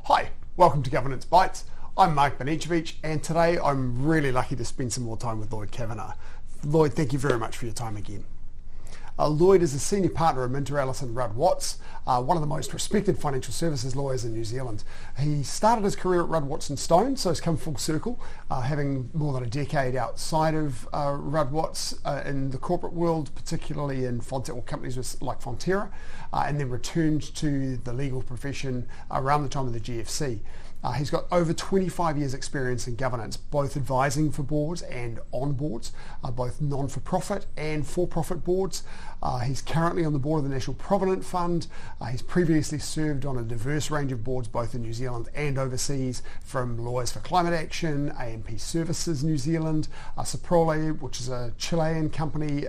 Hi, welcome to Governance Bites. I'm Mark Banicevich, and today I'm really lucky to spend some more time with Lloyd Kavanagh. Lloyd, thank you very much for your time again. Lloyd is a senior partner of MinterEllisonRuddWatts, one of the most respected financial services lawyers in New Zealand. He started his career at Rudd, Stone, so he's come full circle, having more than a decade outside of RuddWatts in the corporate world, particularly in companies like Fonterra, and then returned to the legal profession around the time of the GFC. He's got over 25 years experience in governance, both advising for boards and on boards, both non-for-profit and for-profit boards. He's currently on the board of the National Provident Fund. He's previously served on a diverse range of boards both in New Zealand and overseas, from Lawyers for Climate Action, AMP Services New Zealand, Soprole, which is a Chilean company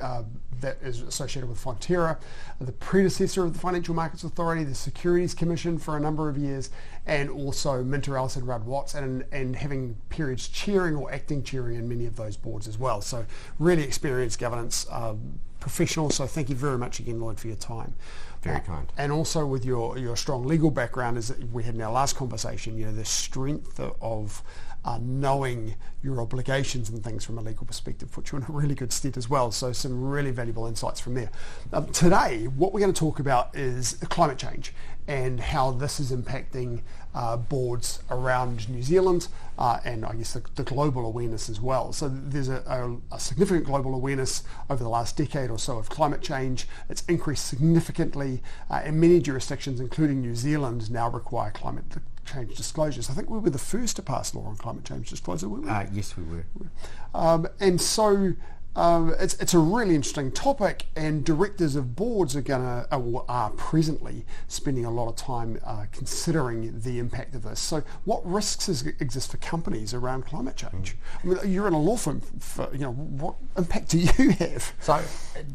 that is associated with Fonterra, the predecessor of the Financial Markets Authority, the Securities Commission for a number of years, and also MinterEllisonRuddWatts, and having periods chairing or acting chairing in many of those boards as well. So really experienced governance professional. So thank you very much again, Lloyd, for your time. Very kind. And also with your strong legal background, as we had in our last conversation, the strength of knowing your obligations and things from a legal perspective puts you in a really good stead as well. So some really valuable insights from there. Today, what we're going to talk about is climate change and how this is impacting boards around New Zealand and I guess the global awareness as well. So there's a significant global awareness over the last decade or so of climate change. It's increased significantly, and many jurisdictions, including New Zealand, now require climate change disclosures. I think we were the first to pass law on climate change disclosure, weren't we? Yes, we were. And so it's a really interesting topic, and directors of boards are presently spending a lot of time considering the impact of this. So what risks exist for companies around climate change? I mean, you're in a law firm, what impact do you have? So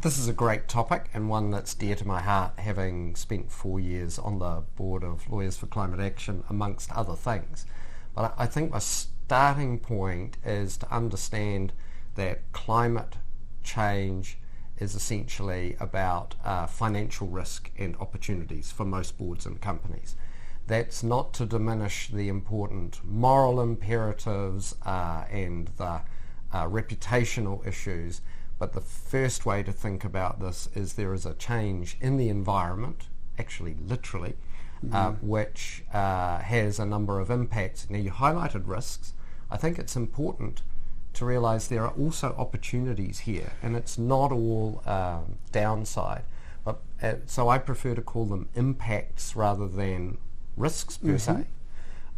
this is a great topic, and one that's dear to my heart, having spent 4 years on the board of Lawyers for Climate Action, amongst other things. But I think my starting point is to understand that climate change is essentially about financial risk and opportunities for most boards and companies. That's not to diminish the important moral imperatives and the reputational issues, but the first way to think about this is there is a change in the environment, actually literally, which has a number of impacts. Now, you highlighted risks. I think it's important to realise there are also opportunities here, and it's not all downside. But so I prefer to call them impacts rather than risks per se.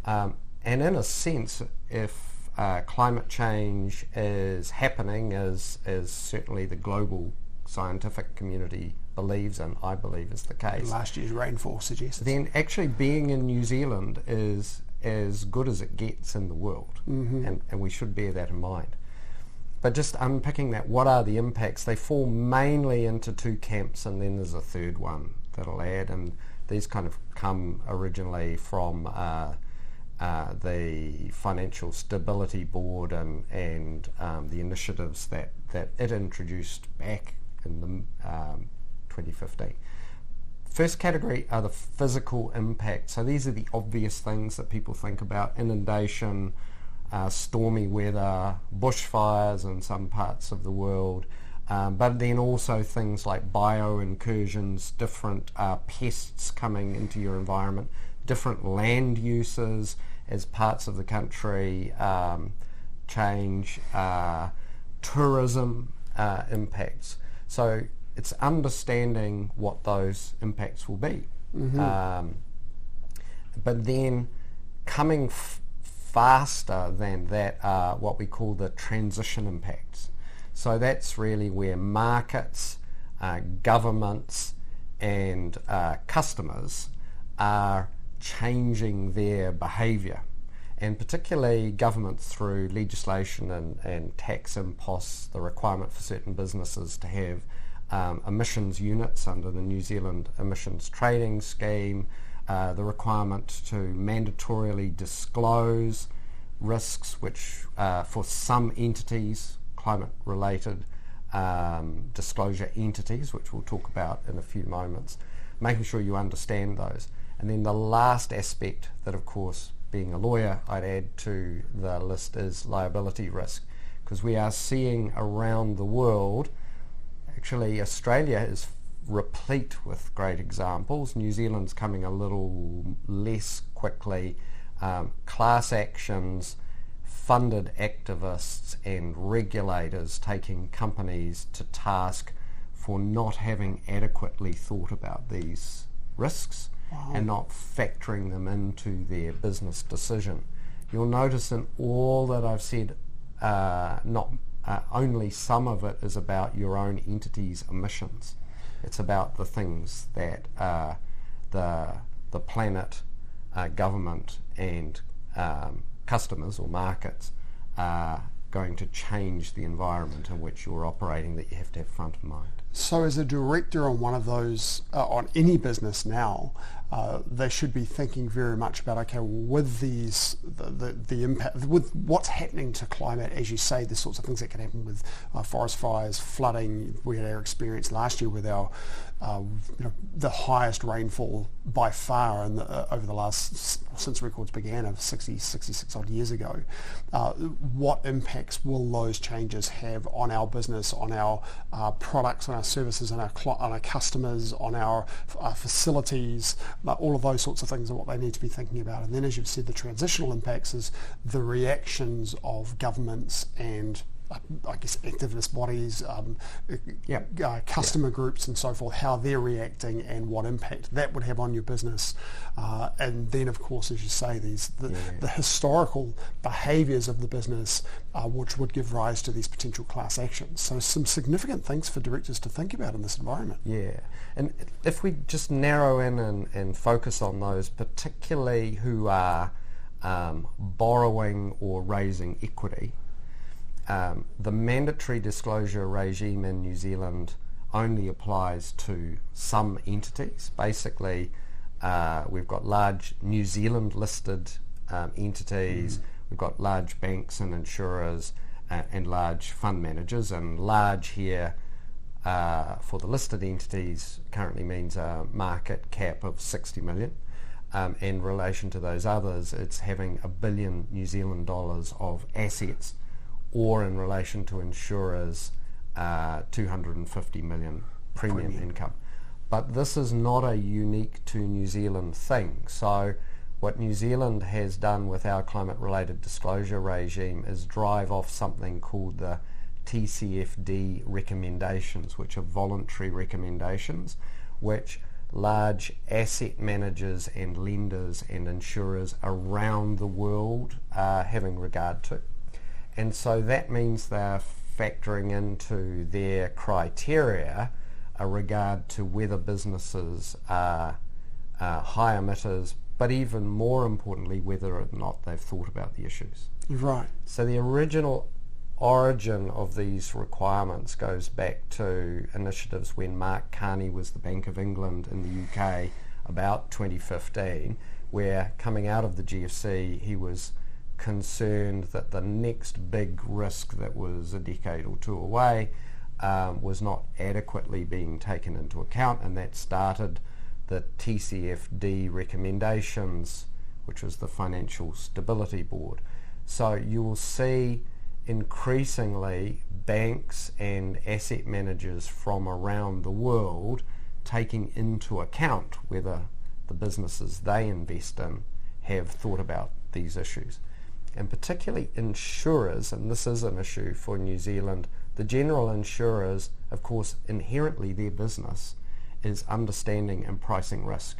And in a sense, if climate change is happening, as certainly the global scientific community believes, and I believe is the case, Last year's rainfall suggests, then actually being in New Zealand is as good as it gets in the world, and we should bear that in mind. But just unpicking that, what are the impacts? They fall mainly into two camps, and then there's a third one that'll add, and these kind of come originally from the Financial Stability Board and the initiatives that it introduced back in the 2015. First category are the physical impacts. So these are the obvious things that people think about: inundation, stormy weather, bushfires in some parts of the world, but then also things like bio-incursions, different pests coming into your environment, different land uses as parts of the country change, tourism impacts. So it's understanding what those impacts will be. But then coming faster than that are what we call the transition impacts. So that's really where markets, governments and customers are changing their behaviour, and particularly governments through legislation and tax imposts, the requirement for certain businesses to have emissions units under the New Zealand Emissions Trading Scheme, the requirement to mandatorily disclose risks which for some entities, climate-related disclosure entities, which we'll talk about in a few moments, making sure you understand those. And then the last aspect that, of course, being a lawyer, I'd add to the list is liability risk, because we are seeing around the world, actually Australia is replete with great examples. New Zealand's coming a little less quickly. Class actions, funded activists and regulators taking companies to task for not having adequately thought about these risks. Wow. And not factoring them into their business decision. You'll notice in all that I've said, only some of it is about your own entity's emissions. It's about the things that the planet, government and customers or markets are going to change the environment in which you're operating that you have to have front of mind. So as a director on one of those, on any business now, they should be thinking very much about, okay, with these, the impact, with what's happening to climate, as you say, the sorts of things that can happen with forest fires, flooding. We had our experience last year with our, the highest rainfall by far over the last, since records began of 66 odd years ago. What impacts will those changes have on our business, on our products, on our services, on our customers, on our facilities, all of those sorts of things are what they need to be thinking about. And then, as you've said, the transitional impacts is the reactions of governments and I guess activist bodies, customer groups and so forth, how they're reacting and what impact that would have on your business. And then, of course, as you say, the historical behaviours of the business, which would give rise to these potential class actions. So some significant things for directors to think about in this environment. Yeah, and if we just narrow in and focus on those, particularly who are borrowing or raising equity, the mandatory disclosure regime in New Zealand only applies to some entities. Basically, we've got large New Zealand listed entities, we've got large banks and insurers and large fund managers, and large here for the listed entities currently means a market cap of 60 million. In relation to those others, it's having $1 billion New Zealand dollars of assets, or in relation to insurers, 250 million premium income. But this is not a unique to New Zealand thing. So what New Zealand has done with our climate-related disclosure regime is drive off something called the TCFD recommendations, which are voluntary recommendations, which large asset managers and lenders and insurers around the world are having regard to. And so that means they're factoring into their criteria a regard to whether businesses are high emitters, but even more importantly, whether or not they've thought about the issues. Right. So the original origin of these requirements goes back to initiatives when Mark Carney was the Bank of England in the UK about 2015, where coming out of the GFC, he was concerned that the next big risk that was a decade or two away was not adequately being taken into account, and that started the TCFD recommendations, which was the Financial Stability Board. So you will see increasingly banks and asset managers from around the world taking into account whether the businesses they invest in have thought about these issues. And particularly insurers, and this is an issue for New Zealand, the general insurers, of course, inherently their business is understanding and pricing risk.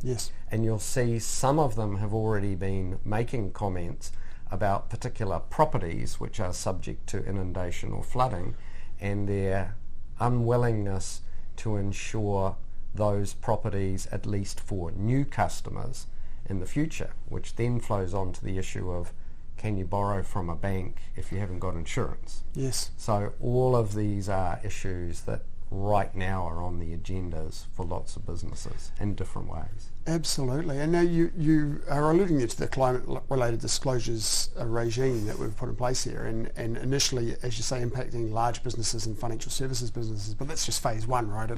Yes. And you'll see some of them have already been making comments about particular properties which are subject to inundation or flooding, and their unwillingness to insure those properties, at least for new customers, in the future, which then flows on to the issue of, can you borrow from a bank if you haven't got insurance? Yes. So all of these are issues that right now are on the agendas for lots of businesses in different ways. Absolutely. And now you are alluding to the climate-related disclosures regime that we've put in place here, and initially, as you say, impacting large businesses and financial services businesses, but that's just phase one, right?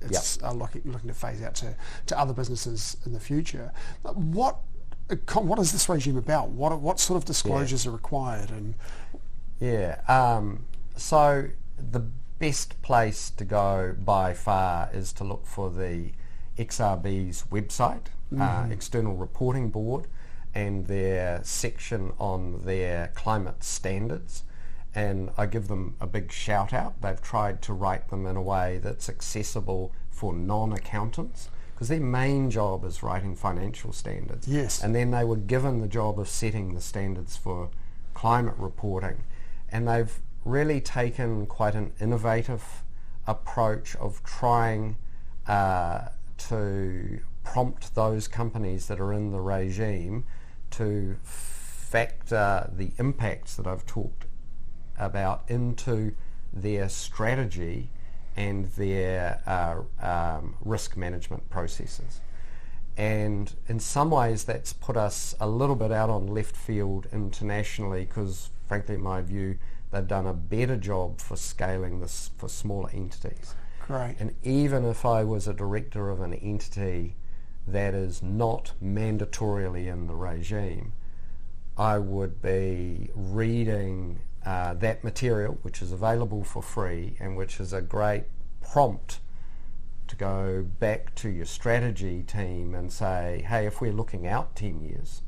It's looking to phase out to other businesses in the future. What is this regime about? What sort of disclosures are required? And so the best place to go by far is to look for the XRB's website, External Reporting Board, and their section on their climate standards. And I give them a big shout out. They've tried to write them in a way that's accessible for non-accountants, because their main job is writing financial standards. Yes. And then they were given the job of setting the standards for climate reporting. And they've really taken quite an innovative approach of trying to prompt those companies that are in the regime to factor the impacts that I've talked about into their strategy and their risk management processes. And in some ways that's put us a little bit out on left field internationally, because frankly, in my view, they've done a better job for scaling this for smaller entities. Great. And even if I was a director of an entity that is not mandatorily in the regime, I would be reading that material, which is available for free and which is a great prompt to go back to your strategy team and say, hey, if we're looking out 10 years,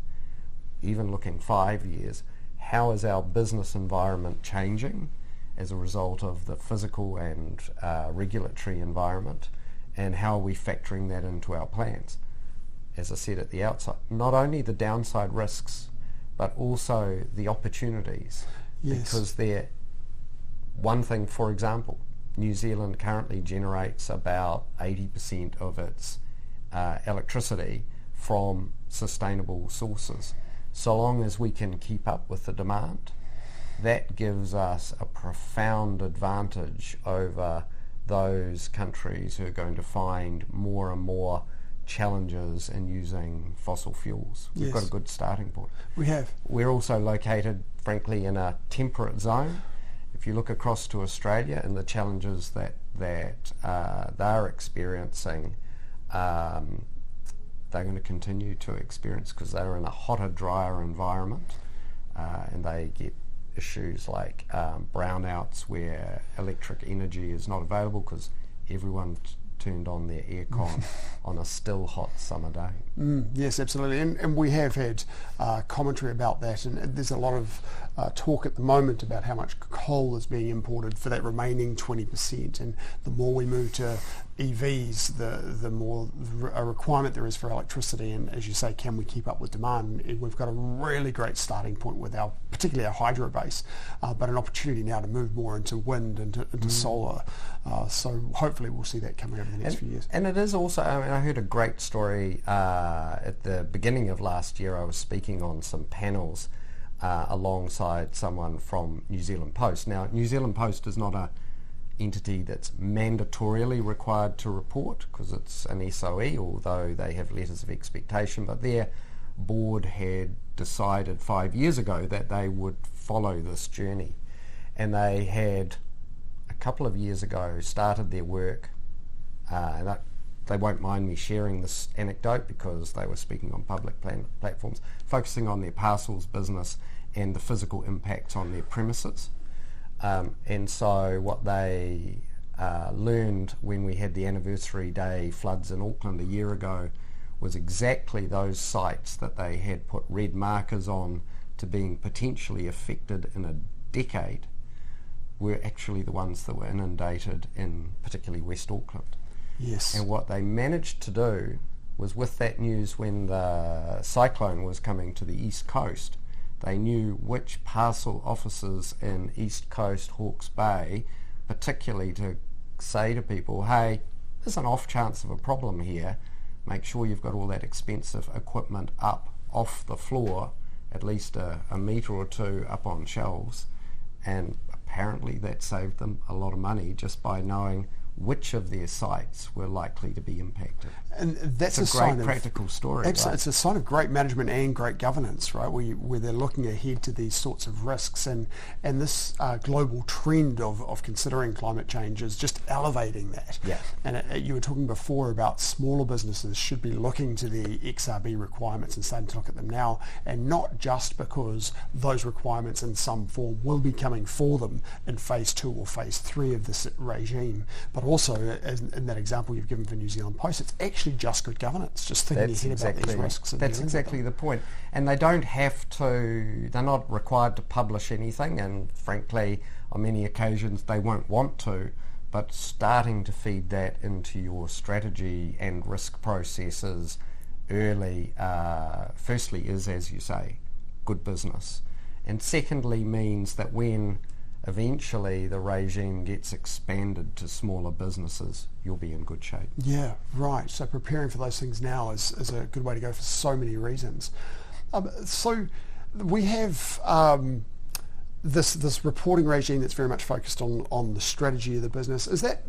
even looking 5 years, how is our business environment changing as a result of the physical and regulatory environment, and how are we factoring that into our plans? As I said at the outset, not only the downside risks, but also the opportunities. Yes. Because one thing, for example, New Zealand currently generates about 80% of its electricity from sustainable sources. So long as we can keep up with the demand, that gives us a profound advantage over those countries who are going to find more and more challenges in using fossil fuels. We've got a good starting point. We have. We're also located, frankly, in a temperate zone. If you look across to Australia and the challenges that they're experiencing, they're going to continue to experience, because they're in a hotter, drier environment, and they get issues like brownouts where electric energy is not available because everyone turned on their aircon on a still hot summer day. Yes, absolutely. And we have had commentary about that, and there's a lot of talk at the moment about how much coal is being imported for that remaining 20%, and the more we move to EVs, the more a requirement there is for electricity, and as you say, can we keep up with demand? And we've got a really great starting point with particularly our hydro base, but an opportunity now to move more into wind and into solar. So hopefully we'll see that coming over the next few years. And it is also, I heard a great story at the beginning of last year. I was speaking on some panels alongside someone from New Zealand Post. Now, New Zealand Post is not a entity that's mandatorily required to report, because it's an SOE, although they have letters of expectation, but their board had decided 5 years ago that they would follow this journey, and they had a couple of years ago started their work, and they won't mind me sharing this anecdote because they were speaking on public platforms, focusing on their parcels business and the physical impacts on their premises. And so what they learned when we had the anniversary day floods in Auckland a year ago was exactly those sites that they had put red markers on to being potentially affected in a decade were actually the ones that were inundated in particularly West Auckland. Yes. And what they managed to do was, with that news when the cyclone was coming to the East Coast, they knew which parcel offices in East Coast, Hawke's Bay, particularly to say to people, hey, there's an off chance of a problem here, make sure you've got all that expensive equipment up off the floor, at least a metre or two up on shelves. And apparently that saved them a lot of money just by knowing which of their sites were likely to be impacted. And that's it's a great practical story. Absolutely. Right? It's a sign of great management and great governance, right? Where they're looking ahead to these sorts of risks, and this global trend of considering climate change is just elevating that. Yeah. And you were talking before about smaller businesses should be looking to the XRB requirements and starting to look at them now, and not just because those requirements in some form will be coming for them in phase 2 or phase 3 of this regime, but also, as in that example you've given for New Zealand Post, it's actually just good governance, just thinking ahead about these risks. That's exactly the point. And they don't have to, they're not required to publish anything, and frankly, on many occasions they won't want to, but starting to feed that into your strategy and risk processes early, firstly is, as you say, good business. And secondly means that when eventually the regime gets expanded to smaller businesses, you'll be in good shape. Yeah, right. So preparing for those things now is a good way to go for so many reasons. So we have this reporting regime that's very much focused on the strategy of the business. Is that,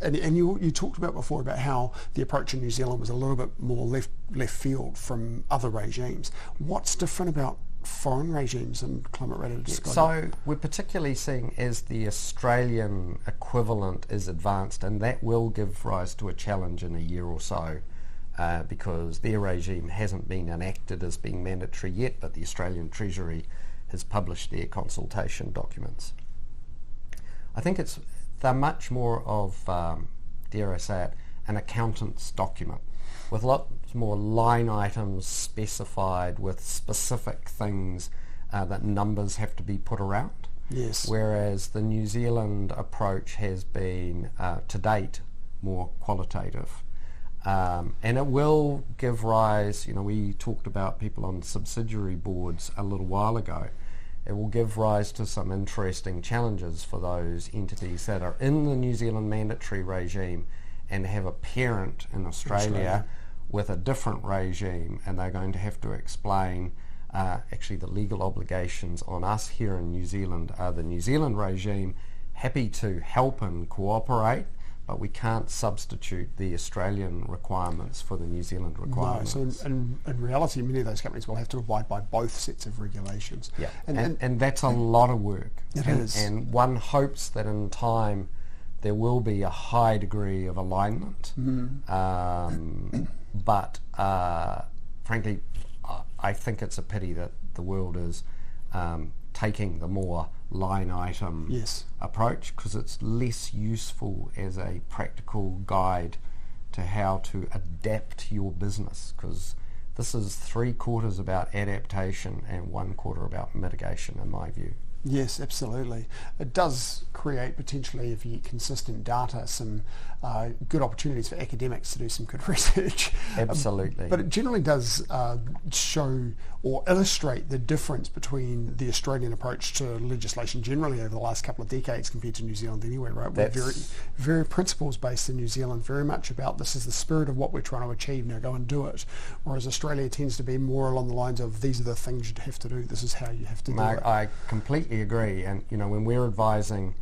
and you talked about before about how the approach in New Zealand was a little bit more left field from other regimes. What's different about foreign regimes and climate-related disclosure? So we're particularly seeing as the Australian equivalent is advanced, and that will give rise to a challenge in a year or so, because their regime hasn't been enacted as being mandatory yet, but the Australian Treasury has published their consultation documents. I think they're much more of, dare I say it, an accountant's document, with lots more line items specified with specific things that numbers have to be put around. Yes. Whereas the New Zealand approach has been, to date, more qualitative. And it will give rise, we talked about people on subsidiary boards a little while ago. It will give rise to some interesting challenges for those entities that are in the New Zealand mandatory regime and have a parent in Australia with a different regime, and they're going to have to explain actually the legal obligations on us here in New Zealand are the New Zealand regime, happy to help and cooperate, but we can't substitute the Australian requirements for the New Zealand requirements. No, so in reality, many of those companies will have to abide by both sets of regulations. Yeah, and that's a lot of work. It is. And one hopes that in time there will be a high degree of alignment. But frankly, I think it's a pity that the world is taking the more line item approach, because it's less useful as a practical guide to how to adapt your business, because this is 3/4 about adaptation and 1/4 about mitigation in my view. Yes, absolutely. It does create potentially, if you get consistent data, some good opportunities for academics to do some good research. Absolutely. But it generally does show or illustrate the difference between the Australian approach to legislation generally over the last couple of decades compared to New Zealand anyway, right? We're very principles based in New Zealand, very much about this is the spirit of what we're trying to achieve, now go and do it. Whereas Australia tends to be more along the lines of these are the things you'd have to do, this is how you have to do it. I completely agree, and when we're advising,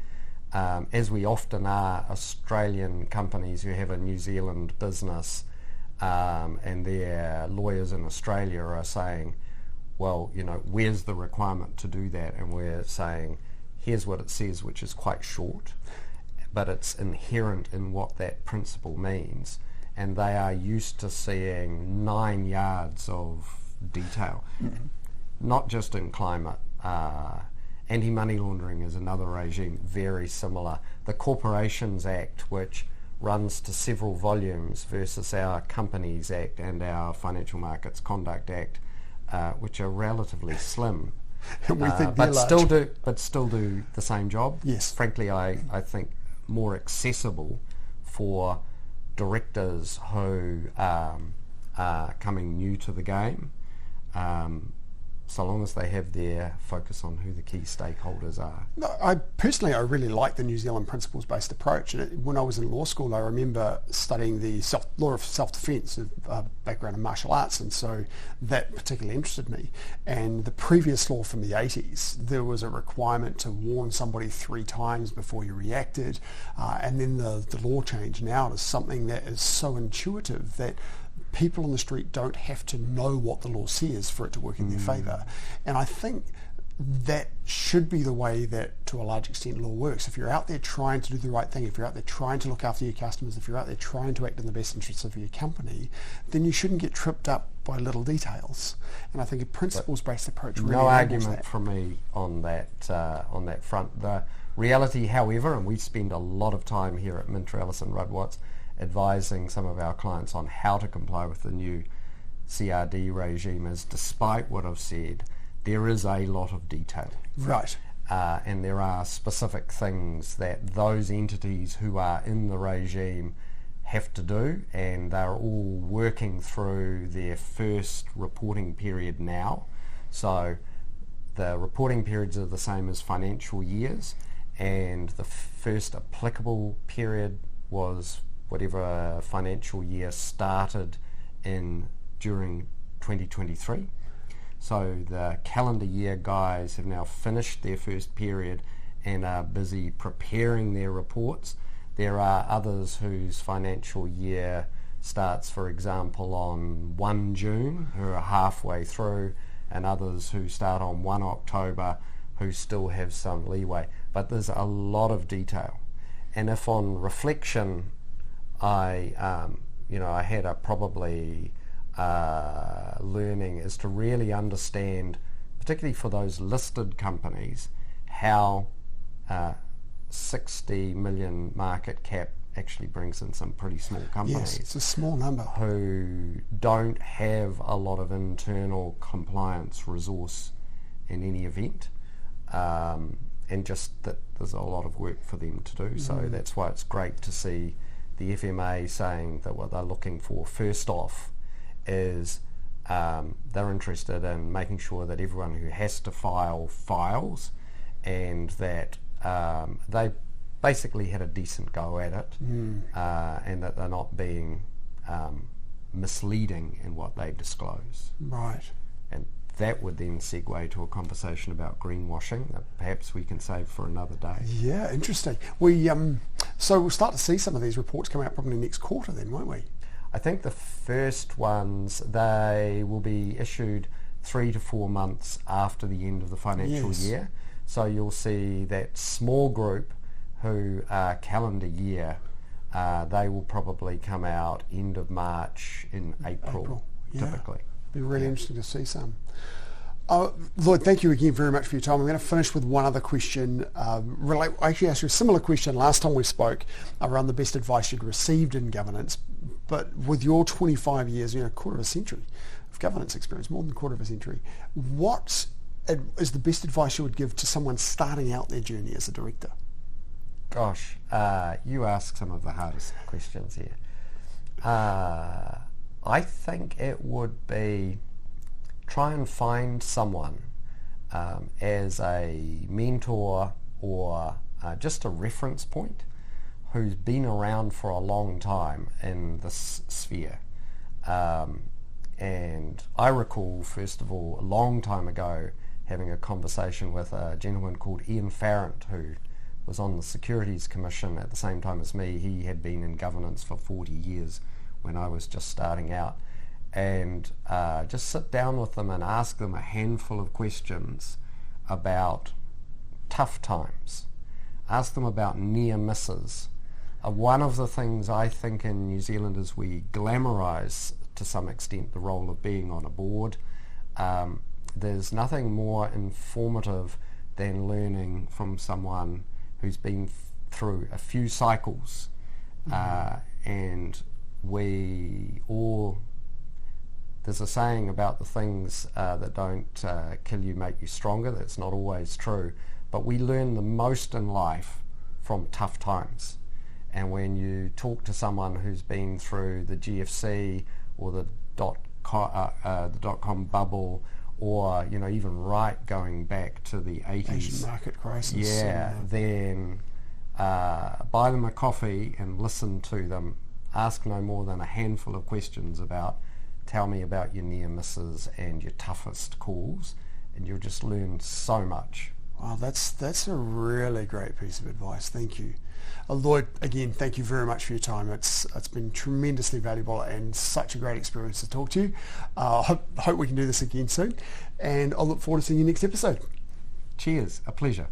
as we often are, Australian companies who have a New Zealand business, and their lawyers in Australia are saying, well, where's the requirement to do that? And we're saying, here's what it says, which is quite short, but it's inherent in what that principle means. And they are used to seeing 9 yards of detail, not just in climate. Anti-money laundering is another regime very similar. The Corporations Act, which runs to several volumes, versus our Companies Act and our Financial Markets Conduct Act, which are relatively slim. We think but still do the same job. Yes. Frankly, I think more accessible for directors who are coming new to the game. so long as they have their focus on who the key stakeholders are. No, I really like the New Zealand principles-based approach. And when I was in law school, I remember studying the law of self-defence, a background in martial arts, and so that particularly interested me. And the previous law from the 80s, there was a requirement to warn somebody 3 times before you reacted, and then the law change now is something that is so intuitive that people on the street don't have to know what the law says for it to work in their favour. And I think that should be the way that, to a large extent, law works. If you're out there trying to do the right thing, if you're out there trying to look after your customers, if you're out there trying to act in the best interests of your company, then you shouldn't get tripped up by little details. And I think a principles-based approach really no enables argument that. from me on that front. The reality, however, and we spend a lot of time here at MinterEllisonRuddWatts advising some of our clients on how to comply with the new CRD regime, is despite what I've said, there is a lot of detail. Right. And there are specific things that those entities who are in the regime have to do, and they're all working through their first reporting period now. So the reporting periods are the same as financial years, and the first applicable period was whatever financial year started during 2023. So the calendar year guys have now finished their first period and are busy preparing their reports. There are others whose financial year starts, for example, on 1 June, who are halfway through, and others who start on 1 October, who still have some leeway. But there's a lot of detail. And if on reflection I had a probably learning is to really understand, particularly for those listed companies, how 60 million market cap actually brings in some pretty small companies. Yes, it's a small number. Who don't have a lot of internal compliance resource in any event. And just that there's a lot of work for them to do. So that's why it's great to see the FMA saying that what they're looking for first off is they're interested in making sure that everyone who has to file files, and that they basically had a decent go at it, and that they're not being misleading in what they disclose. Right. And that would then segue to a conversation about greenwashing that perhaps we can save for another day. Yeah, interesting. So we'll start to see some of these reports come out probably next quarter then, won't we? I think the first ones, they will be issued 3 to 4 months after the end of the financial year. So you'll see that small group who are calendar year, they will probably come out end of March, in April. Typically. Be really interesting to see some. Lloyd, thank you again very much for your time. I'm going to finish with one other question. I actually asked you a similar question last time we spoke around the best advice you'd received in governance, but with your 25 years, a quarter of a century of governance experience, more than a quarter of a century, what is the best advice you would give to someone starting out their journey as a director? Gosh, you ask some of the hardest questions here. I think it would be try and find someone as a mentor or just a reference point who's been around for a long time in this sphere. And I recall, first of all, a long time ago, having a conversation with a gentleman called Ian Farrant, who was on the Securities Commission at the same time as me. He had been in governance for 40 years when I was just starting out. And just sit down with them and ask them a handful of questions about tough times. Ask them about near misses. One of the things I think in New Zealand is we glamorise to some extent the role of being on a board. There's nothing more informative than learning from someone who's been through a few cycles, and we all, there's a saying about the things that don't kill you make you stronger. That's not always true, but we learn the most in life from tough times. And when you talk to someone who's been through the GFC or the dot-com bubble or even going back to the 80s, Asian market crisis. then buy them a coffee and listen to them. Ask no more than a handful of questions about, tell me about your near misses and your toughest calls, and you'll just learn so much. Wow, that's a really great piece of advice. Thank you. Lloyd, again, thank you very much for your time. It's been tremendously valuable and such a great experience to talk to you. Hope we can do this again soon, and I'll look forward to seeing you next episode. Cheers, a pleasure.